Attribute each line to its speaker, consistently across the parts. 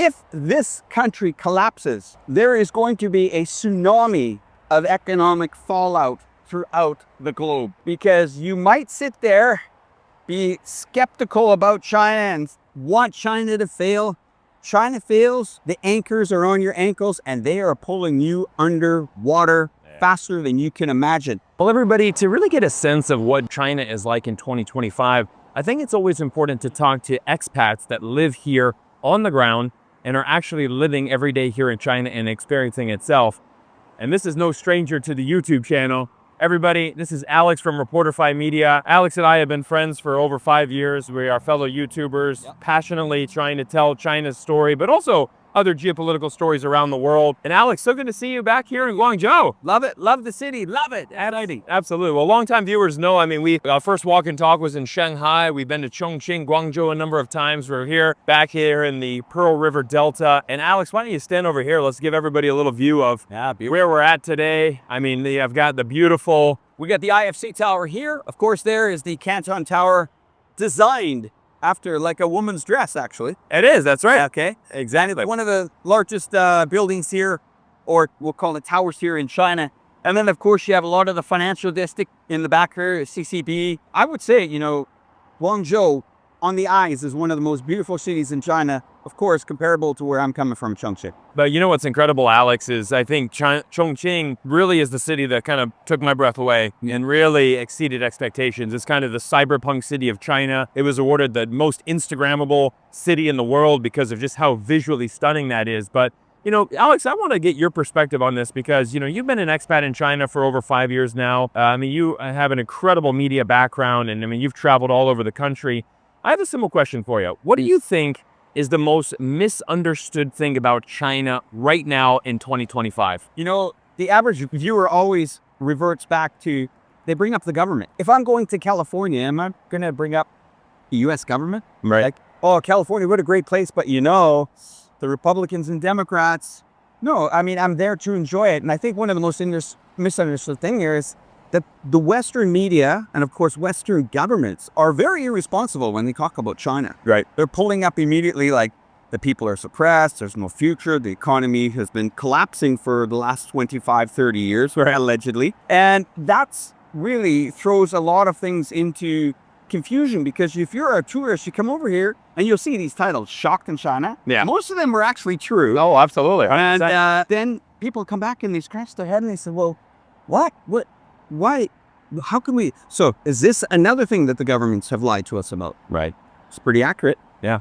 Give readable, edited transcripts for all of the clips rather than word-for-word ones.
Speaker 1: if this country collapses, there is going to be a tsunami of economic fallout throughout the globe, because you might sit there, be skeptical about China and want China to fail. China fails, the anchors are on your ankles and they are pulling you underwater faster than you can imagine.
Speaker 2: Well, everybody, to really get a sense of what China is like in 2025, I think it's always important to talk to expats that live here on the ground and are actually living every day here in China and experiencing itself. And this is no stranger to the YouTube channel. Everybody, this is Alex from Reporterfy Media. Alex and I have been friends for over 5 years. We are fellow YouTubers, passionately trying to tell China's story, but also other geopolitical stories around the world. And Alex, so good to see you back here in Guangzhou.
Speaker 1: Love it, love the city, love it.
Speaker 2: Absolutely. Well, longtime viewers know, I mean, our first walk and talk was in Shanghai. We've been to Chongqing, Guangzhou a number of times. We're back here in the Pearl River Delta. And Alex, why don't you stand over here? Let's give everybody a little view of where we're at today. I mean, I've got the beautiful...
Speaker 1: We got the IFC Tower here. Of course, there is the Canton Tower, designed after like a woman's dress, actually.
Speaker 2: It is, that's right.
Speaker 1: Okay, exactly. One of the largest buildings here, or we'll call it towers here in China. And then, of course, you have a lot of the financial district in the back here, CCB. I would say, you know, Guangzhou on the eyes is one of the most beautiful cities in China, of course, comparable to where I'm coming from, Chongqing.
Speaker 2: But you know what's incredible, Alex, is I think Chongqing really is the city that kind of took my breath away and really exceeded expectations. It's kind of the cyberpunk city of China. It was awarded the most Instagrammable city in the world because of just how visually stunning that is. But, you know, Alex, I want to get your perspective on this because, you know, you've been an expat in China for over 5 years now. I mean, you have an incredible media background and, I mean, you've traveled all over the country. I have a simple question for you. What do you think is the most misunderstood thing about China right now in 2025?
Speaker 1: You know, the average viewer always reverts back to, they bring up the government. If I'm going to California, am I going to bring up the U.S. government?
Speaker 2: Right.
Speaker 1: Like, oh, California, what a great place. But you know, the Republicans and Democrats. No, I mean, I'm there to enjoy it. And I think one of the most misunderstood thing here is that the Western media and, of course, Western governments are very irresponsible when they talk about China.
Speaker 2: Right.
Speaker 1: They're pulling up immediately like the people are suppressed, there's no future, the economy has been collapsing for the last 25, 30 years, allegedly. And that's really throws a lot of things into confusion, because if you're a tourist, you come over here and you'll see these titles, Shocked in China.
Speaker 2: Yeah.
Speaker 1: Most of them were actually true.
Speaker 2: Oh, absolutely.
Speaker 1: And then people come back and they scratch their head and they say, well, what? Why? How can we? So is this another thing that the governments have lied to us about?
Speaker 2: Right.
Speaker 1: It's pretty accurate.
Speaker 2: Yeah,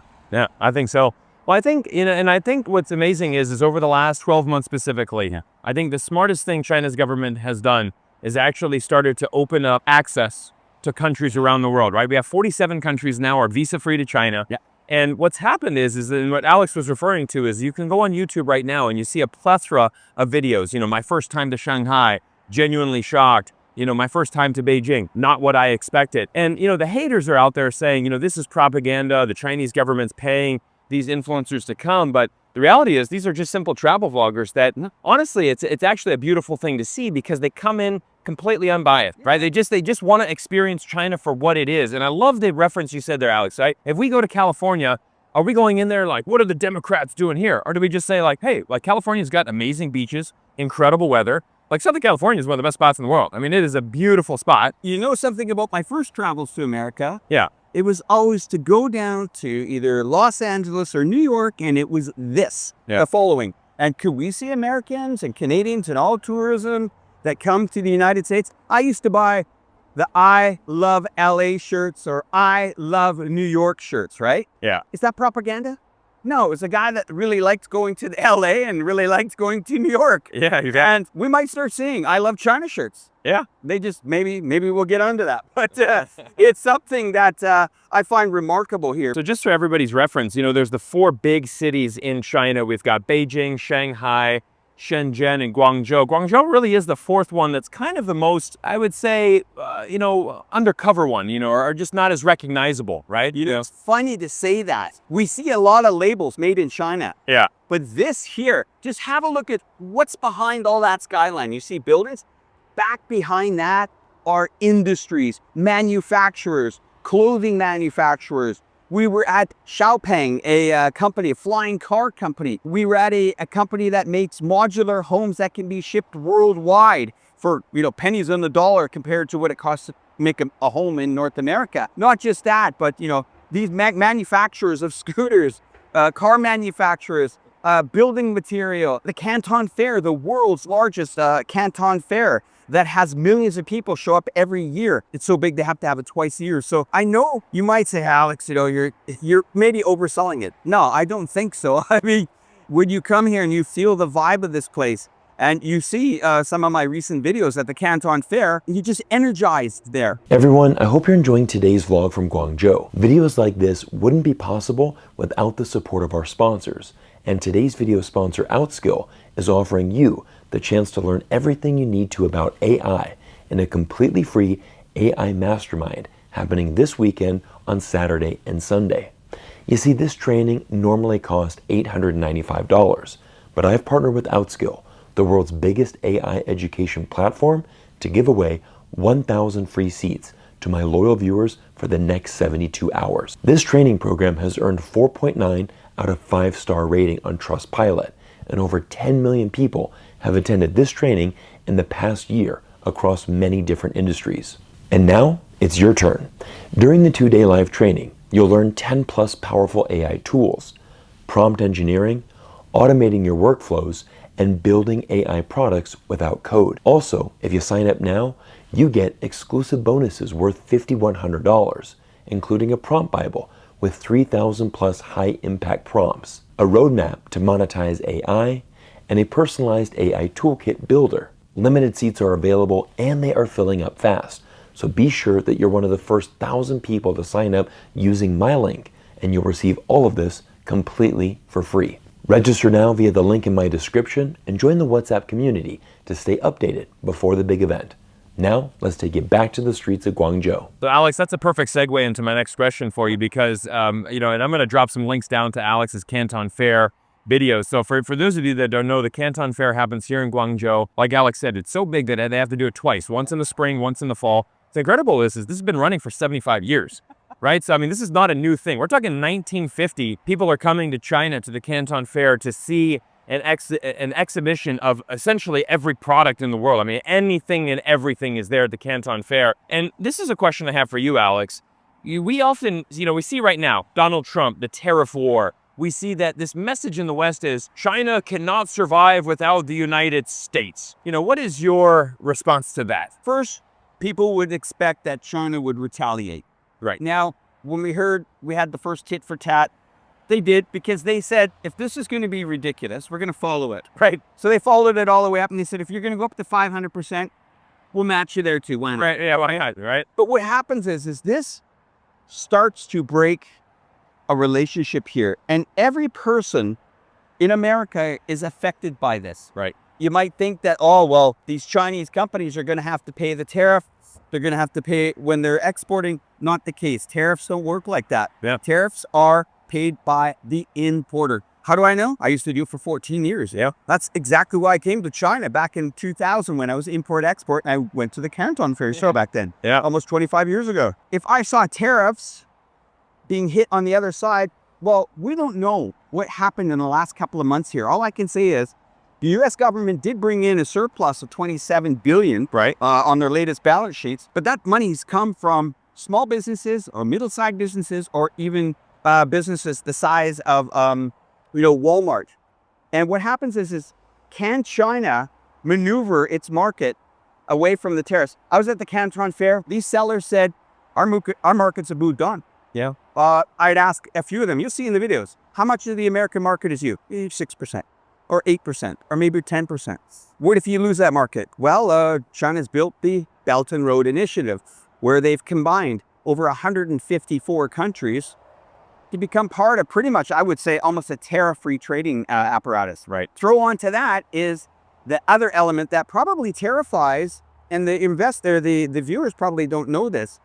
Speaker 2: I think so. Well, I think, you know, and I think what's amazing is over the last 12 months specifically, I think the smartest thing China's government has done is actually started to open up access to countries around the world, right? We have 47 countries now are visa-free to China. Yeah. And what's happened is and what Alex was referring to is you can go on YouTube right now and you see a plethora of videos. You know, my first time to Shanghai, genuinely shocked. You know, my first time to Beijing, not what I expected. And, you know, the haters are out there saying, you know, this is propaganda. The Chinese government's paying these influencers to come. But the reality is these are just simple travel vloggers that, honestly, it's actually a beautiful thing to see because they come in completely unbiased, right? They just want to experience China for what it is. And I love the reference you said there, Alex, right? If we go to California, are we going in there like, what are the Democrats doing here? Or do we just say like, hey, like California's got amazing beaches, incredible weather. Like Southern California is one of the best spots in the world. I mean, it is a beautiful spot.
Speaker 1: You know something about my first travels to America?
Speaker 2: Yeah.
Speaker 1: It was always to go down to either Los Angeles or New York, and it was the following. And could we see Americans and Canadians and all tourism that come to the United States? I used to buy the I love LA shirts or I love New York shirts, right?
Speaker 2: Yeah.
Speaker 1: Is that propaganda? No, it's a guy that really liked going to LA and really liked going to New York.
Speaker 2: Yeah, exactly.
Speaker 1: And we might start seeing I love China shirts.
Speaker 2: Yeah.
Speaker 1: They just, maybe we'll get onto that. But it's something that I find remarkable here.
Speaker 2: So just for everybody's reference, you know, there's the 4 big cities in China. We've got Beijing, Shanghai, Shenzhen, and Guangzhou. Guangzhou really is the 4th one that's kind of the most, I would say, you know, undercover one, you know, or just not as recognizable, right?
Speaker 1: You know, it's funny to say that. We see a lot of labels made in China.
Speaker 2: Yeah.
Speaker 1: But this here, just have a look at what's behind all that skyline. You see buildings? Back behind that are industries, manufacturers, clothing manufacturers, We were at Xiaopeng, a company, a flying car company. We were at a company that makes modular homes that can be shipped worldwide for, pennies on the dollar compared to what it costs to make a home in North America. Not just that, but, these manufacturers of scooters, car manufacturers, building material, the Canton Fair, the world's largest Canton Fair, that has millions of people show up every year. It's so big they have to have it twice a year. So I know you might say, Alex, you're maybe overselling it. No, I don't think so. I mean, when you come here and you feel the vibe of this place, and you see some of my recent videos at the Canton Fair, you're just energized there.
Speaker 3: Everyone, I hope you're enjoying today's vlog from Guangzhou. Videos like this wouldn't be possible without the support of our sponsors. And today's video sponsor, Outskill, is offering you the chance to learn everything you need to about AI in a completely free AI mastermind happening this weekend on Saturday and Sunday. You see, this training normally costs $895, but I've partnered with Outskill, the world's biggest AI education platform, to give away 1,000 free seats to my loyal viewers for the next 72 hours. This training program has earned 4.9 out of 5-star rating on Trustpilot, and over 10 million people have attended this training in the past year across many different industries. And now it's your turn. During the 2-day live training, you'll learn 10 plus powerful AI tools, prompt engineering, automating your workflows, and building AI products without code. Also, if you sign up now, you get exclusive bonuses worth $5,100, including a prompt Bible with 3,000 plus high impact prompts, a roadmap to monetize AI, and a personalized AI toolkit builder. Limited seats are available and they are filling up fast. So be sure that you're one of the first 1,000 people to sign up using my link, and you'll receive all of this completely for free. Register now via the link in my description and join the WhatsApp community to stay updated before the big event. Now, let's take it back to the streets of Guangzhou.
Speaker 2: So Alex, that's a perfect segue into my next question for you because, and I'm going to drop some links down to Alex's Canton Fair videos. So for those of you that don't know, the Canton Fair happens here in Guangzhou. Like Alex said, it's so big that they have to do it twice, once in the spring, once in the fall. What's incredible is this has been running for 75 years, right? So, I mean, this is not a new thing. We're talking 1950. People are coming to China to the Canton Fair to see an exhibition of essentially every product in the world. I mean, anything and everything is there at the Canton Fair. And this is a question I have for you, Alex. We often, we see right now, Donald Trump, the tariff war. We see that this message in the West is China cannot survive without the United States. What is your response to that?
Speaker 1: First, people would expect that China would retaliate.
Speaker 2: Right.
Speaker 1: Now, when we heard we had the first tit for tat, they did, because they said, if this is going to be ridiculous, we're going to follow it. Right. So they followed it all the way up, and they said, if you're going to go up to 500%, we'll match you there too. Why not?
Speaker 2: Right. Yeah. Why not? Right.
Speaker 1: But what happens is this starts to break a relationship here, and every person in America is affected by this.
Speaker 2: Right.
Speaker 1: You might think that, oh, well, these Chinese companies are going to have to pay the tariff. They're going to have to pay when they're exporting. Not the case. Tariffs don't work like that.
Speaker 2: Yeah.
Speaker 1: Tariffs are paid by the importer. How do I know? I used to do it for 14 years.
Speaker 2: Yeah.
Speaker 1: That's exactly why I came to China back in 2000 when I was import-export, and I went to the Canton Fair show back then.
Speaker 2: Yeah.
Speaker 1: Almost 25 years ago. If I saw tariffs being hit on the other side, well, we don't know what happened in the last couple of months here. All I can say is the U.S. government did bring in a surplus of $27 billion on their latest balance sheets, but that money's come from small businesses or middle-sized businesses or even businesses the size of, Walmart. And what happens is can China maneuver its market away from the tariffs? I was at the Canton Fair. These sellers said, our markets have moved on.
Speaker 2: Yeah.
Speaker 1: I'd ask a few of them, you'll see in the videos, how much of the American market is you? 6% or 8% or maybe 10%. What if you lose that market? Well, China's built the Belt and Road Initiative, where they've combined over 154 countries to become part of pretty much, I would say, almost a tariff-free trading apparatus.
Speaker 2: Right.
Speaker 1: Throw onto that is the other element that probably terrifies, and the viewers probably don't know this,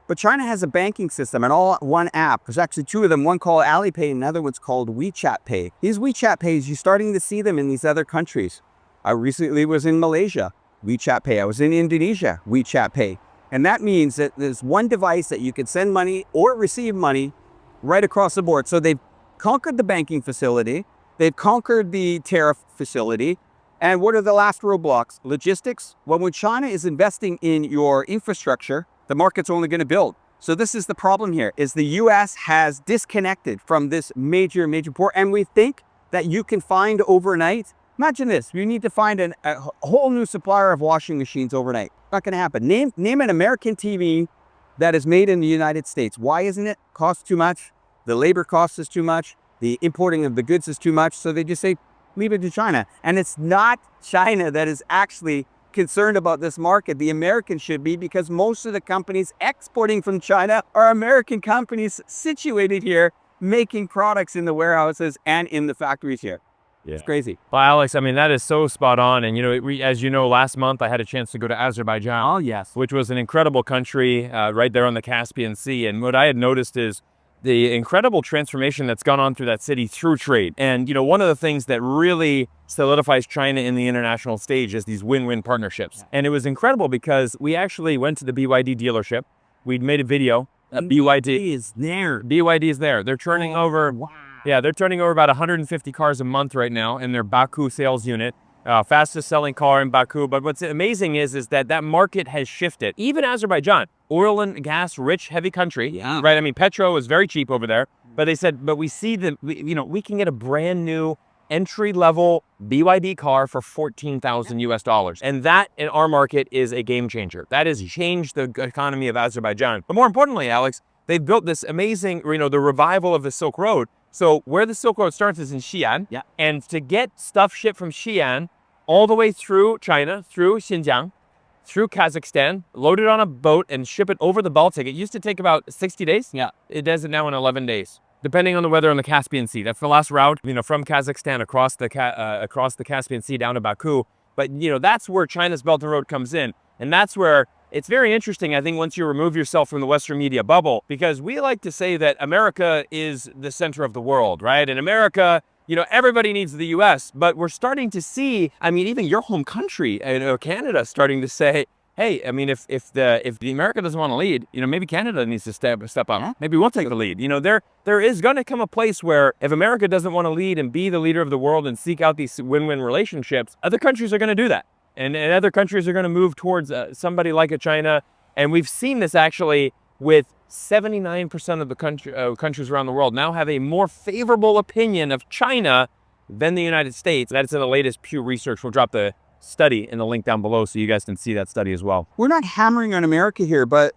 Speaker 1: but China has a banking system and all one app. There's actually two of them, one called Alipay and another one's called WeChat Pay. These WeChat Pays, you're starting to see them in these other countries. I recently was in Malaysia, WeChat Pay. I was in Indonesia, WeChat Pay. And that means that there's one device that you can send money or receive money right across the board. So they've conquered the banking facility, they've conquered the tariff facility, and what are the last roadblocks? Logistics. Well, when China is investing in your infrastructure, the market's only going to build. So this is the problem here, is the US has disconnected from this major port, and we think that you can find overnight. Imagine this, you need to find a whole new supplier of washing machines overnight. Not going to happen. Name an American TV that is made in the United States. Why isn't it? Costs too much. The labor cost is too much. The importing of the goods is too much. So they just say, leave it to China. And it's not China that is actually concerned about this market. The Americans should be, because most of the companies exporting from China are American companies situated here, making products in the warehouses and in the factories here.
Speaker 2: Yeah.
Speaker 1: It's crazy.
Speaker 2: Well, Alex, I mean, that is so spot on. And, as you know, last month I had a chance to go to Azerbaijan.
Speaker 1: Oh, yes.
Speaker 2: Which was an incredible country right there on the Caspian Sea. And what I had noticed is the incredible transformation that's gone on through that city through trade. And, one of the things that really solidifies China in the international stage is these win-win partnerships. Yeah. And it was incredible because we actually went to the BYD dealership. We'd made a video. BYD
Speaker 1: is there.
Speaker 2: BYD is there. They're turning over.
Speaker 1: Wow.
Speaker 2: Yeah, they're turning over about 150 cars a month right now in their Baku sales unit. Fastest selling car in Baku. But what's amazing is that market has shifted. Even Azerbaijan, oil and gas rich, heavy country,
Speaker 1: yeah.
Speaker 2: Right? I mean, petrol is very cheap over there. But they said, but we see that, we can get a brand new entry-level BYD car for $14,000 US. And that in our market is a game changer. That has changed the economy of Azerbaijan. But more importantly, Alex, they've built this amazing, the revival of the Silk Road. So where the Silk Road starts is in Xi'an.
Speaker 1: Yeah.
Speaker 2: And to get stuff shipped from Xi'an all the way through China, through Xinjiang, through Kazakhstan, load it on a boat and ship it over the Baltic. It used to take about 60 days. Yeah. It does it now in 11 days, depending on the weather on the Caspian Sea. That's the last route, from Kazakhstan across the Caspian Sea down to Baku. But, that's where China's Belt and Road comes in. And that's where it's very interesting, I think, once you remove yourself from the Western media bubble, because we like to say that America is the center of the world, right? And America, everybody needs the US, but we're starting to see, I mean, even your home country, Canada, starting to say, hey, I mean, if the America doesn't want to lead, maybe Canada needs to step up.
Speaker 1: Yeah.
Speaker 2: Maybe we'll take the lead. There is going to come a place where if America doesn't want to lead and be the leader of the world and seek out these win-win relationships, other countries are going to do that. And other countries are going to move towards somebody like a China. And we've seen this actually with 79% of the countries around the world now have a more favorable opinion of China than the United States. That's in the latest Pew Research. We'll drop the study in the link down below so you guys can see that study as well.
Speaker 1: We're not hammering on America here, but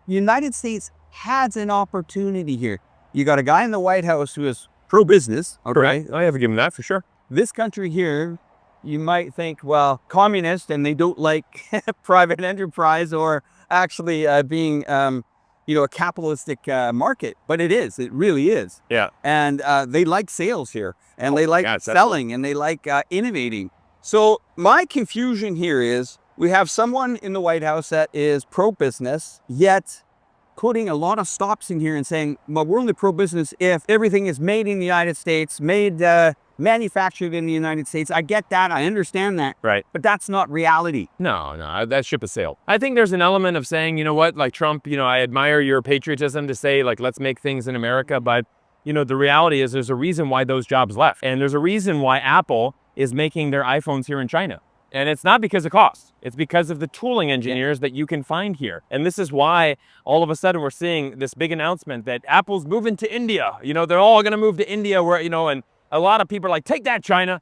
Speaker 1: the United States has an opportunity here. You got a guy in the White House who is pro-business. Okay.
Speaker 2: Correct. I have to give him that for sure.
Speaker 1: This country here, you might think, well, communist, and they don't like private enterprise or actually being, a capitalistic market. But it is. It really is.
Speaker 2: Yeah.
Speaker 1: And they like sales here, and they like selling, and they like innovating. So my confusion here is we have someone in the White House that is pro-business, yet putting a lot of stops in here and saying, well, we're only pro-business if everything is made in the United States, manufactured in the United States. I get that. I understand that.
Speaker 2: Right.
Speaker 1: But that's not reality.
Speaker 2: No, that ship has sailed. I think there's an element of saying, like Trump, I admire your patriotism to say, like, let's make things in America. But, the reality is there's a reason why those jobs left. And there's a reason why Apple is making their iPhones here in China. And it's not because of cost. It's because of the tooling engineers that you can find here. And this is why all of a sudden we're seeing this big announcement that Apple's moving to India. They're all going to move to India where, and a lot of people are like, take that, China,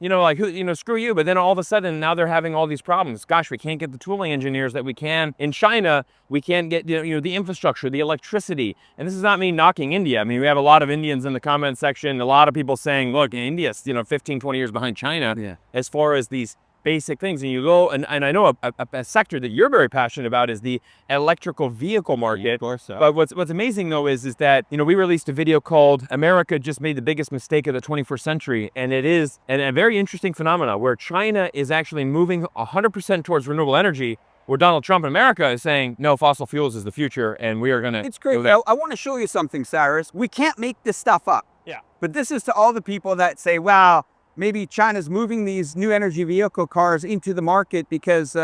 Speaker 2: screw you. But then all of a sudden now they're having all these problems. Gosh, we can't get the tooling engineers that we can in China. We can't get, the infrastructure, the electricity. And this is not me knocking India. I mean, we have a lot of Indians in the comment section. A lot of people saying, look, India's, 15, 20 years behind China as far as these basic things. And you go, and I know a sector that you're very passionate about is the electrical vehicle market.
Speaker 1: Of course so.
Speaker 2: But what's amazing though is that, we released a video called America Just Made the Biggest Mistake of the 21st Century. And it is a very interesting phenomena where China is actually moving 100% towards renewable energy, where Donald Trump in America is saying, no, fossil fuels is the future and we are going to.
Speaker 1: It's great. I want to show you something, Cyrus. We can't make this stuff up.
Speaker 2: Yeah.
Speaker 1: But this is to all the people that say, wow, maybe China's moving these new energy vehicle cars into the market because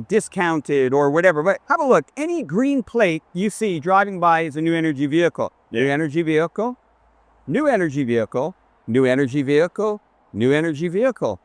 Speaker 1: discounted or whatever. But have a look. Any green plate you see driving by is a new energy vehicle. New energy vehicle, new energy vehicle, new energy vehicle, new energy vehicle,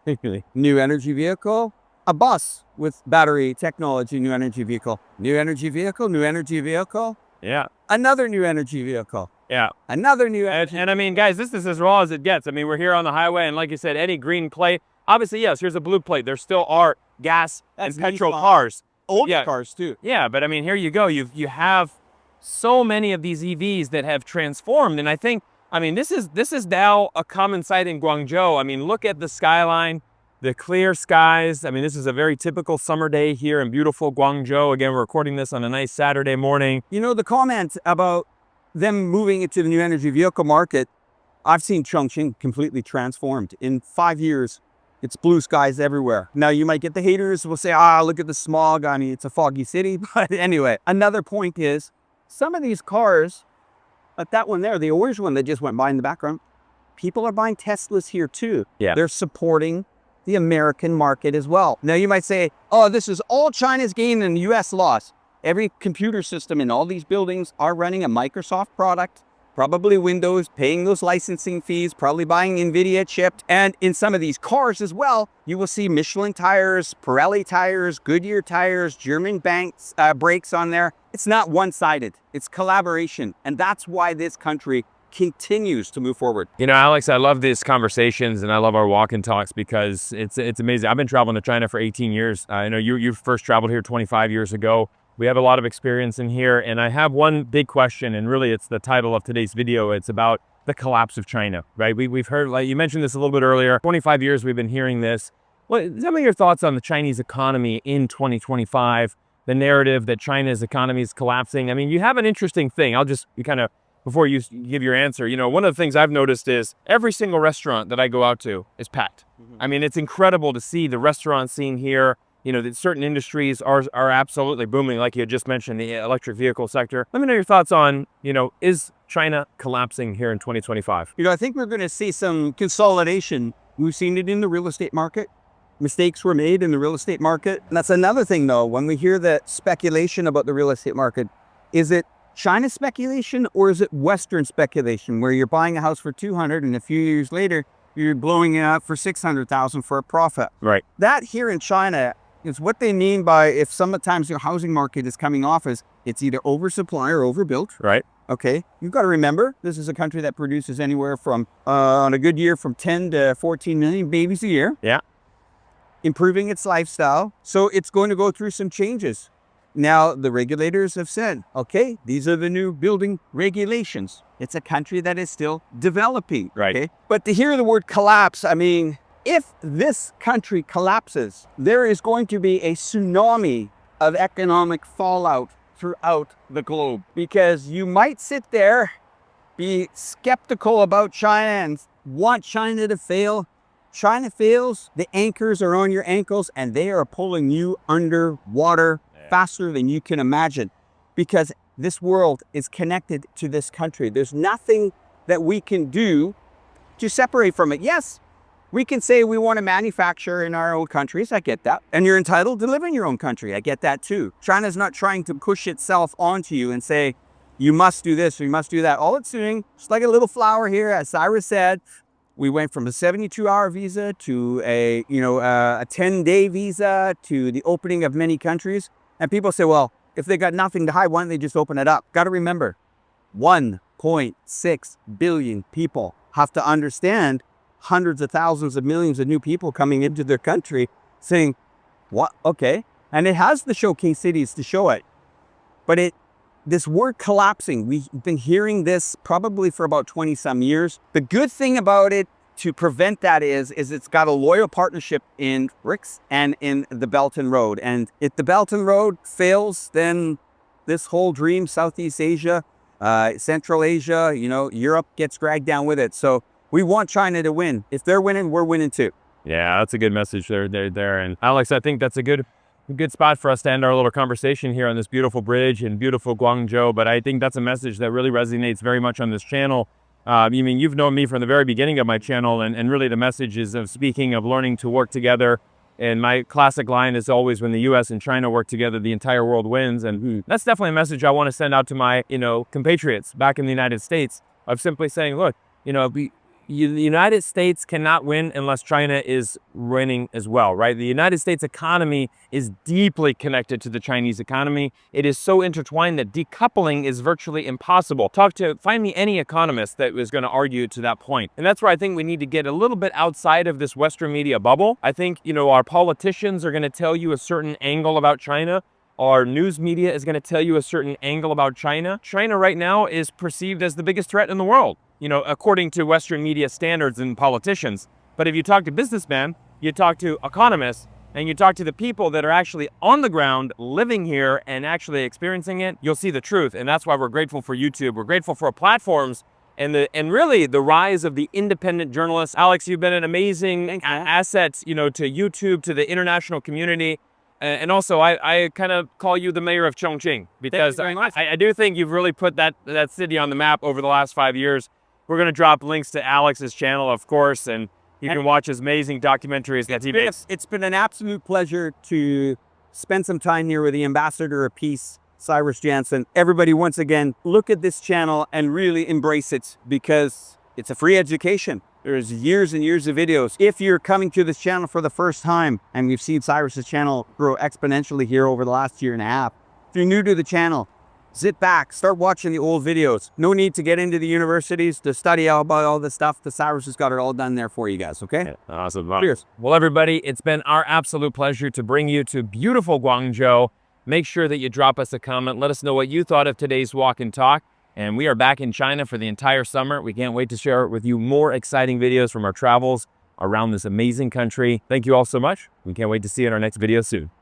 Speaker 1: new energy vehicle, a bus with battery technology, new energy vehicle, new energy vehicle, new energy vehicle.
Speaker 2: Yeah.
Speaker 1: Another new energy vehicle.
Speaker 2: Yeah.
Speaker 1: Another new energy.
Speaker 2: And I mean, guys, this is as raw as it gets. I mean, we're here on the highway, and like you said, any green plate. Obviously, yes, here's a blue plate. There still are gas and petrol cars.
Speaker 1: Old cars too.
Speaker 2: Yeah, but I mean, here you go. You have so many of these EVs that have transformed, and I think, I mean, this is now a common sight in Guangzhou. I mean, look at the skyline, the clear skies. I mean, this is a very typical summer day here in beautiful Guangzhou. Again, we're recording this on a nice Saturday morning.
Speaker 1: The comment about them moving into the new energy vehicle market, I've seen Chongqing completely transformed. In 5 years, it's blue skies everywhere. Now, you might get the haters who will say, look at the smog. I mean, it's a foggy city. But anyway, another point is some of these cars, like that one there, the orange one that just went by in the background, people are buying Teslas here too.
Speaker 2: Yeah.
Speaker 1: They're supporting the American market as well. Now, you might say, this is all China's gain and the US loss. Every computer system in all these buildings are running a Microsoft product, probably Windows, paying those licensing fees, probably buying NVIDIA chipped. And in some of these cars as well, you will see Michelin tires, Pirelli tires, Goodyear tires, German banks, brakes on there. It's not one-sided, it's collaboration. And that's why this country continues to move forward.
Speaker 2: Alex, I love these conversations and I love our walk and talks because it's amazing. I've been traveling to China for 18 years. I know you first traveled here 25 years ago. We have a lot of experience in here, and I have one big question, and really it's the title of today's video. It's about the collapse of China, right? We've heard, like you mentioned this a little bit earlier, 25 years we've been hearing this. Tell me your thoughts on the Chinese economy in 2025, the narrative that China's economy is collapsing. I mean, you have an interesting thing. Before you give your answer, one of the things I've noticed is every single restaurant that I go out to is packed. I mean, it's incredible to see the restaurant scene here. That certain industries are absolutely booming, like you had just mentioned, the electric vehicle sector. Let me know your thoughts on, is China collapsing here in 2025?
Speaker 1: I think we're going to see some consolidation. We've seen it in the real estate market. Mistakes were made in the real estate market. And that's another thing, though, when we hear the speculation about the real estate market, is it China speculation or is it Western speculation, where you're buying a house for 200 and a few years later, you're blowing it up for 600,000 for a profit?
Speaker 2: Right.
Speaker 1: That here in China is what they mean by, if sometimes your housing market is coming off, as it's either oversupply or overbuilt.
Speaker 2: Right.
Speaker 1: Okay. You've got to remember, this is a country that produces anywhere from, on a good year, from 10 to 14 million babies a year.
Speaker 2: Yeah.
Speaker 1: Improving its lifestyle. So it's going to go through some changes. Now, the regulators have said, okay, these are the new building regulations. It's a country that is still developing.
Speaker 2: Right.
Speaker 1: Okay? But to hear the word collapse, I mean, if this country collapses, there is going to be a tsunami of economic fallout throughout the globe. Because you might sit there, be skeptical about China and want China to fail. China fails, the anchors are on your ankles and they are pulling you underwater faster than you can imagine. Because this world is connected to this country. There's nothing that we can do to separate from it. Yes, we can say we want to manufacture in our own countries. I get that. And you're entitled to live in your own country. I get that too. China's not trying to push itself onto you and say, you must do this or you must do that. All it's doing, just like a little flower here, as Cyrus said, we went from a 72-hour visa to a 10-day visa to the opening of many countries. And people say, well, if they got nothing to hide, why don't they just open it up? Got to remember, 1.6 billion people have to understand hundreds of thousands of millions of new people coming into their country saying, what? Okay. And it has the showcase cities to show it. But this word collapsing, we've been hearing this probably for about 20 some years. The good thing about it to prevent that is it's got a loyal partnership in BRICS and in the Belt and Road. And if the Belt and Road fails, then this whole dream, Southeast Asia, Central Asia, Europe gets dragged down with it. So we want China to win. If they're winning, we're winning too.
Speaker 2: Yeah, that's a good message there. And Alex, I think that's a good spot for us to end our little conversation here on this beautiful bridge in beautiful Guangzhou. But I think that's a message that really resonates very much on this channel. You've known me from the very beginning of my channel, and really the message is of speaking, of learning to work together, And my classic line is always, when the U.S. and China work together, the entire world wins. And that's definitely a message I want to send out to my, compatriots back in the United States, of simply saying, look, the United States cannot win unless China is winning as well, right? The United States economy is deeply connected to the Chinese economy. It is so intertwined that decoupling is virtually impossible. Find me any economist that was going to argue to that point. And that's where I think we need to get a little bit outside of this Western media bubble. I think, our politicians are going to tell you a certain angle about China. Our news media is going to tell you a certain angle about China. China right now is perceived as the biggest threat in the world, according to Western media standards and politicians. But if you talk to businessmen, you talk to economists, and you talk to the people that are actually on the ground, living here and actually experiencing it, you'll see the truth. And that's why we're grateful for YouTube. We're grateful for platforms and really the rise of the independent journalists. Alex, you've been an amazing asset, to YouTube, to the international community. And also, I kind of call you the mayor of Chongqing, because I do think you've really put that city on the map over the last 5 years. We're going to drop links to Alex's channel, of course, and you can watch his amazing documentaries that he makes.
Speaker 1: It's been an absolute pleasure to spend some time here with the Ambassador of Peace, Cyrus Jansen. Everybody, once again, look at this channel and really embrace it, because it's a free education. There's years and years of videos. If you're coming to this channel for the first time, and we've seen Cyrus's channel grow exponentially here over the last year and a half, if you're new to the channel, sit back, start watching the old videos. No need to get into the universities to study about all this stuff. The Cyrus has got it all done there for you guys, okay?
Speaker 2: Yeah, awesome.
Speaker 1: Cheers.
Speaker 2: Well, everybody, it's been our absolute pleasure to bring you to beautiful Guangzhou. Make sure that you drop us a comment. Let us know what you thought of today's walk and talk. And we are back in China for the entire summer. We can't wait to share with you more exciting videos from our travels around this amazing country. Thank you all so much. We can't wait to see you in our next video soon.